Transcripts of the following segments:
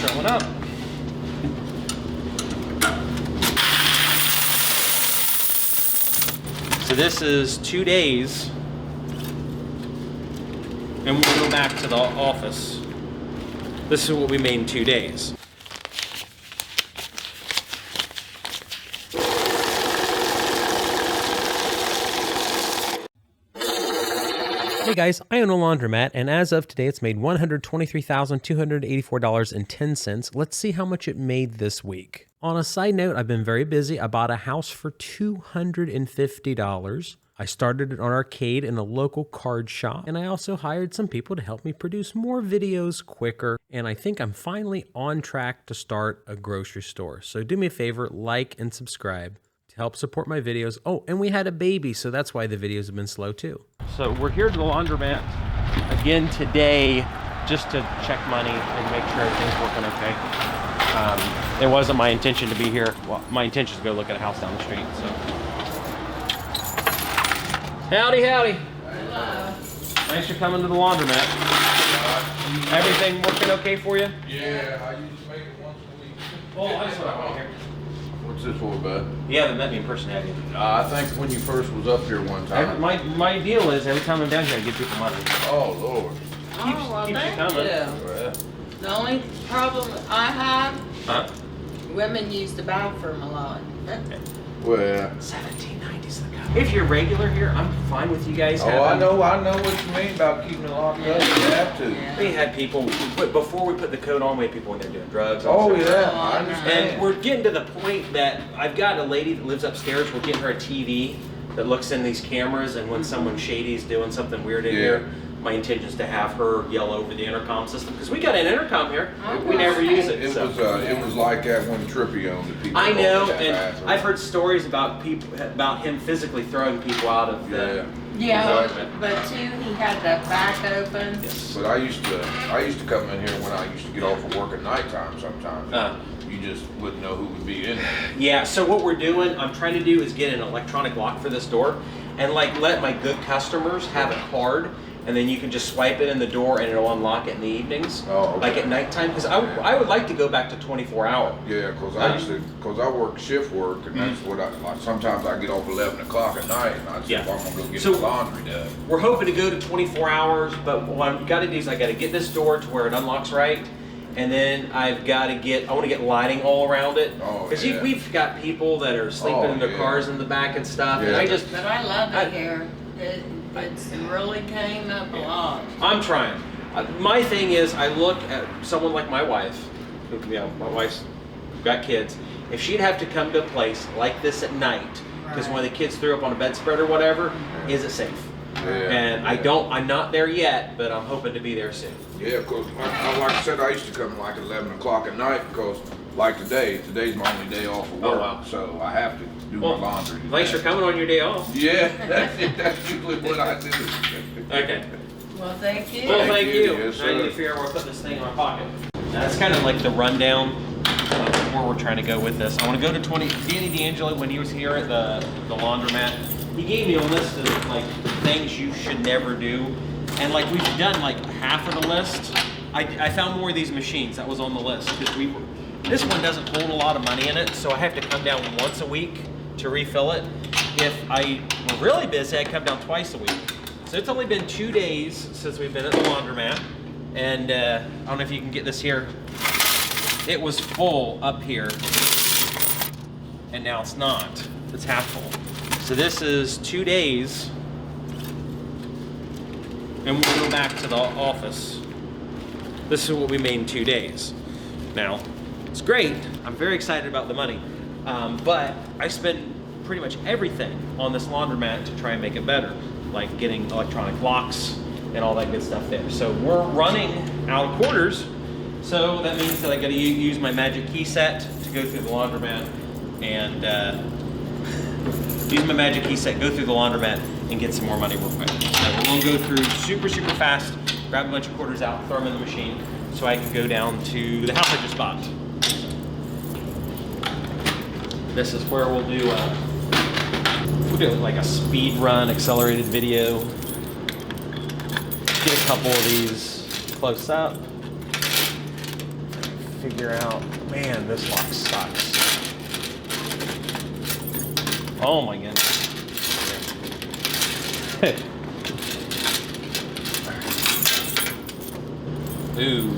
showing up. So this is 2 days, and we'll go back to the office. This is what we made in 2 days. Hey guys, I own a laundromat, and as of today, it's made $123,284.10. Let's see how much it made this week. On a side note, I've been very busy. I bought a house for $250. I started an arcade in a local card shop, and I also hired some people to help me produce more videos quicker, and I think I'm finally on track to start a grocery store. So do me a favor, like and subscribe to help support my videos. Oh, and we had a baby, so that's why the videos have been slow too. So we're here to the laundromat again today just to check money and make sure everything's working okay. It wasn't my intention to be here. Well, my intention is to go look at a house down the street, so. Howdy, howdy. Hello. Thanks for coming to the laundromat. Everything working okay for you? Yeah, I used to make it once a week. Oh, I just want to here. What's this for, bud? You haven't met me in person, have you? I think when you first was up here one time. My deal is every time I'm down here, I give people money. Oh, Lord. Keeps you Thank coming. you. Well, The only problem I have, Huh? women use the bathroom a lot. well. 1790s the cup. If you're regular here, I'm fine with you guys Oh, having. I know what you mean about keeping it locked up. You have to. Yeah. We had people, before we put the coat on, we had people when they're doing drugs. Oh, and stuff. yeah, Oh, I understand. And we're getting to the point that I've got a lady that lives upstairs. We're getting her a TV that looks in these cameras, and when someone shady's doing something weird in here, my intention is to have her yell over the intercom system, because we got an intercom here. We never use it. It so. was like that when Trippy owned it. People I know, owned that and bathroom. I've heard stories about him physically throwing people out of the. Yeah, but too, he had the back open. Yes. But I used to come in here when I used to get off of work at nighttime sometimes. You just wouldn't know who would be in there. Yeah, so what we're doing, I'm trying to do is get an electronic lock for this door, and like let my good customers have a card, and then you can just swipe it in the door and it'll unlock it in the evenings. Oh, okay. Like at nighttime, because I would like to go back to 24 hour. Yeah, because I work shift work, and that's what I like. Sometimes I get off 11 o'clock at night, and I say, Yeah. well, I'm gonna go get So- the laundry done. We're hoping to go to 24 hours, but what I've got to do is I got to get this door to where it unlocks right, and then I want to get lighting all around it. Oh, Because yeah. we've got people that are sleeping in their yeah. cars in the back and stuff, and Yeah. I just, But I love it here. It's really came up a lot. I'm trying. My thing is, I look at someone like my wife, who, my wife's got kids. If she'd have to come to a place like this at night, because one of the kids threw up on a bedspread or whatever, is it safe? Yeah, And I'm not there yet, but I'm hoping to be there soon. Yeah, because like I said, I used to come like 11 o'clock at night because, like today's my only day off of work, wow. so I have to do my laundry. Thanks for coming on your day off. Yeah, that's usually what I do. Okay. Well, thank you. Well, thank you. Yes, I need to sir. figure out where to put this thing in my pocket. That's kind of like the rundown of where we're trying to go with this. I want to go to Danny D'Angelo, when he was here at the laundromat, he gave me a list of like things you should never do. And like we've done like half of the list. I found more of these machines that was on the list, because this one doesn't hold a lot of money in it, so I have to come down once a week to refill it. If I were really busy, I'd come down twice a week. So it's only been 2 days since we've been at the laundromat, and I don't know if you can get this here. It was full up here, and now it's not. It's half full. So this is 2 days, and we'll go back to the office. This is what we made in 2 days. Now, it's great. I'm very excited about the money, but I spend pretty much everything on this laundromat to try and make it better, like getting electronic locks and all that good stuff there. So we're running out of quarters, so that means that I gotta use my magic key set to go through the laundromat and use my magic key set, go through the laundromat, and get some more money real quick. So we're gonna go through super fast, grab a bunch of quarters out, throw them in the machine, so I can go down to the house I just bought. This is where we'll do like a speed run, accelerated video. Get a couple of these close up. figure out, man, this lock sucks. Oh my goodness. Ooh.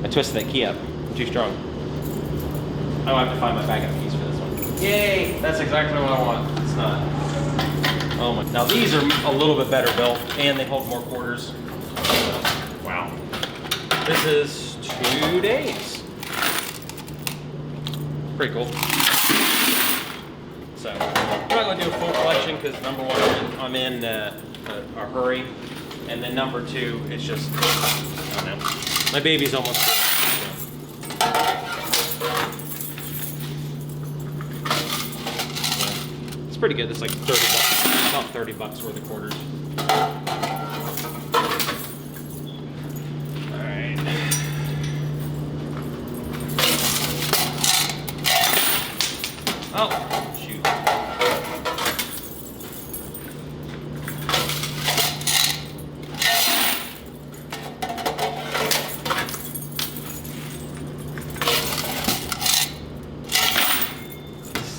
I twisted that key up. I'm too strong. I will have to find my backup keys for this one. Yay! That's exactly what I want. It's not. Oh my. Now these are a little bit better built and they hold more quarters. Wow. This is 2 days. Pretty cool. So, I'm not going to do a full collection because number one, I'm in a hurry. And then number two, it's just, I don't know. My baby's almost due. So. It's pretty good. It's like 30 bucks, about 30 bucks worth of quarters. All right. Oh, shoot.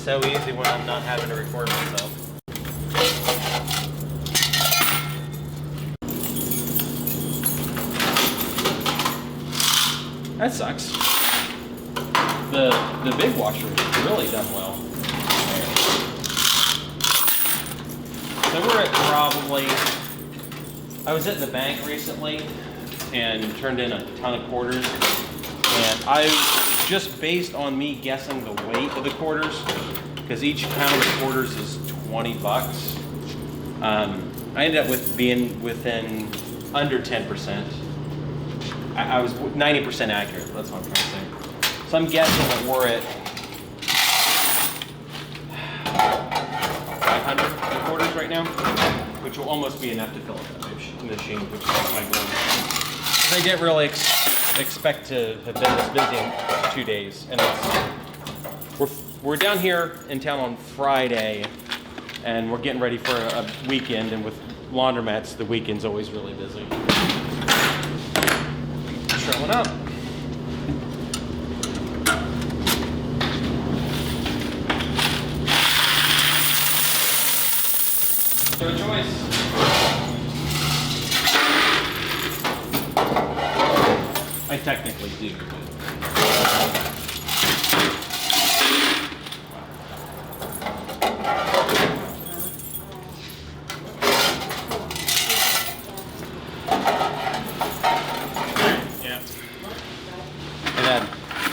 So easy when I'm not having to record myself. That sucks. The big washer is really done well. So we're at probably, I was at the bank recently and turned in a ton of quarters, and I just based on me guessing the weight of the quarters, because each pound of quarters is 20 bucks. I ended up with being within under 10%. I was 90% accurate, that's what I'm trying to say. So I'm guessing that we're at 500 quarters right now, which will almost be enough to fill up that machine, which is my goal. I didn't really expect to have been this busy in 2 days, and we're down here in town on Friday, and we're getting ready for a weekend, and with laundromats, the weekend's always really busy. Showing up. Your choice. I technically do. Yeah. And then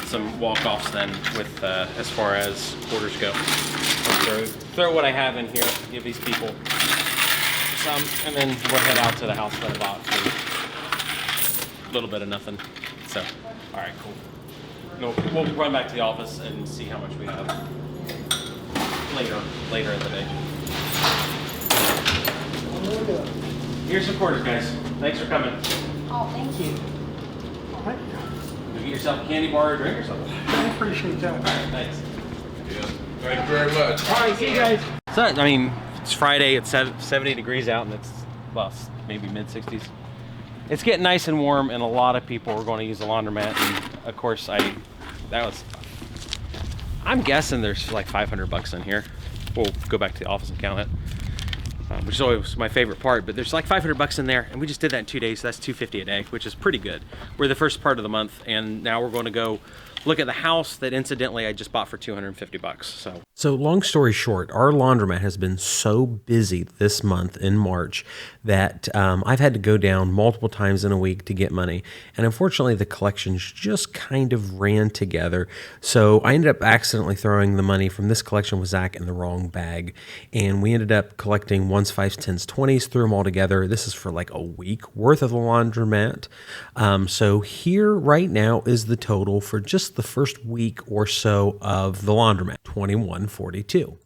some walk-offs then with as far as quarters go. I'll throw what I have in here, give these people some, and then we'll head out to the house that I bought for a little bit of nothing. So, all right, cool. No, we'll run back to the office and see how much we have later in the day. Here's some quarters, guys. Thanks for coming. Oh, thank you. Go get yourself a candy bar or drink or something. I appreciate that. All right, thanks. Yeah. Thank you very much. All right, see you guys. So, I mean, it's Friday. It's 70 degrees out, and it's, well, maybe mid-60s. It's getting nice and warm, and a lot of people are going to use the laundromat. And of course, I'm guessing there's like 500 bucks in here. We'll go back to the office and count it, which is always my favorite part. But there's like 500 bucks in there, and we just did that in 2 days. So that's $250 a day, which is pretty good. We're the first part of the month, and now we're going to go look at the house that incidentally I just bought for 250 bucks. So long story short, our laundromat has been so busy this month in March that I've had to go down multiple times in a week to get money. And unfortunately, the collections just kind of ran together. So I ended up accidentally throwing the money from this collection with Zach in the wrong bag. And we ended up collecting 1s, 5s, 10s, 20s, threw them all together. This is for like a week worth of the laundromat. So here right now is the total for just the first week or so of the laundromat, $21.42.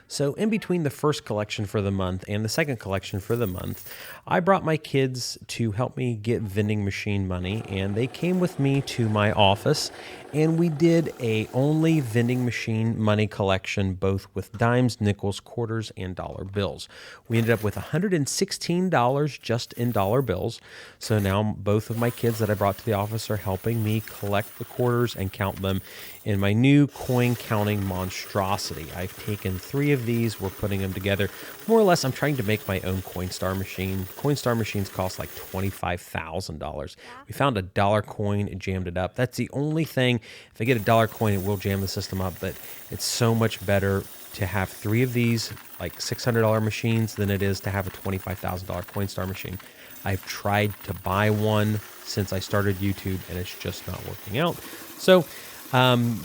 So in between the first collection for the month and the second collection for the month, I brought my kids to help me get vending machine money, and they came with me to my office, and we did a only vending machine money collection, both with dimes, nickels, quarters, and dollar bills. We ended up with $116 just in dollar bills. So now both of my kids that I brought to the office are helping me collect the quarters and count them in my new coin counting monstrosity. I've taken 3 of these, we're putting them together. More or less, I'm trying to make my own Coinstar machine. Coinstar machines cost like $25,000. We found a dollar coin and jammed it up. That's the only thing. If I get a dollar coin, it will jam the system up, but it's so much better to have 3 of these, like $600 machines, than it is to have a $25,000 Coinstar machine. I've tried to buy one since I started YouTube, and it's just not working out. So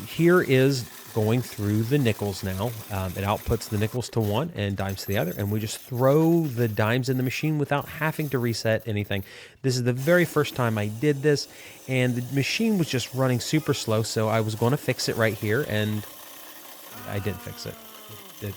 here is going through the nickels now. It outputs the nickels to one and dimes to the other, and we just throw the dimes in the machine without having to reset anything. This is the very first time I did this, and the machine was just running super slow, so I was going to fix it right here, and I didn't fix it. It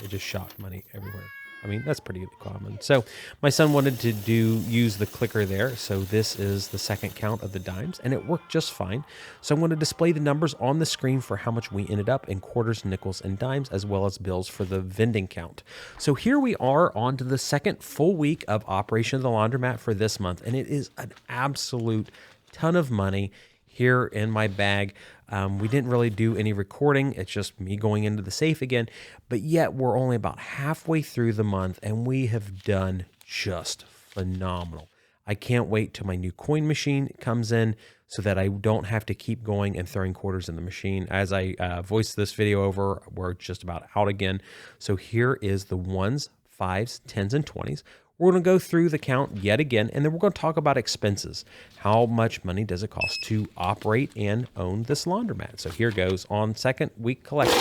just shot money everywhere. I mean, that's pretty common. So my son wanted to use the clicker there. So this is the second count of the dimes, and it worked just fine. So I'm going to display the numbers on the screen for how much we ended up in quarters, nickels, and dimes, as well as bills for the vending count. So here we are on to the second full week of operation of the laundromat for this month, and it is an absolute ton of money here in my bag. We didn't really do any recording. It's just me going into the safe again, but yet we're only about halfway through the month, and we have done just phenomenal. I can't wait till my new coin machine comes in so that I don't have to keep going and throwing quarters in the machine. As I voiced this video over, we're just about out again. So here is the 1s, 5s, 10s, and 20s. We're going to go through the count yet again, and then we're going to talk about expenses. How much money does it cost to operate and own this laundromat? So here goes on second week collection.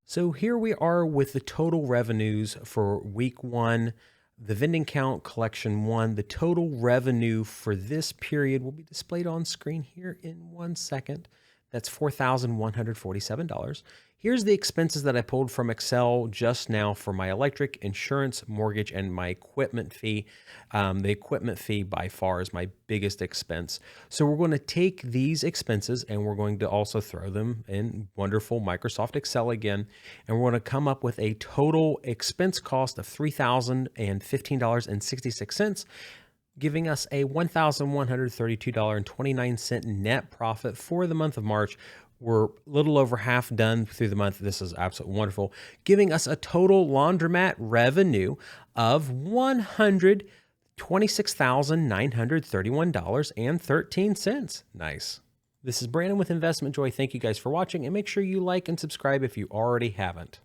So here we are with the total revenues for week 1, the vending count collection 1. The total revenue for this period will be displayed on screen here in 1 second. That's $4,147. Here's the expenses that I pulled from Excel just now for my electric, insurance, mortgage, and my equipment fee. The equipment fee by far is my biggest expense. So we're going to take these expenses and we're going to also throw them in wonderful Microsoft Excel again. And we're going to come up with a total expense cost of $3,015.66. giving us a $1,132.29 net profit for the month of March. We're a little over half done through the month. This is absolutely wonderful, giving us a total laundromat revenue of $126,931.13. Nice. This is Brandon with Investment Joy. Thank you guys for watching, and make sure you like and subscribe if you already haven't.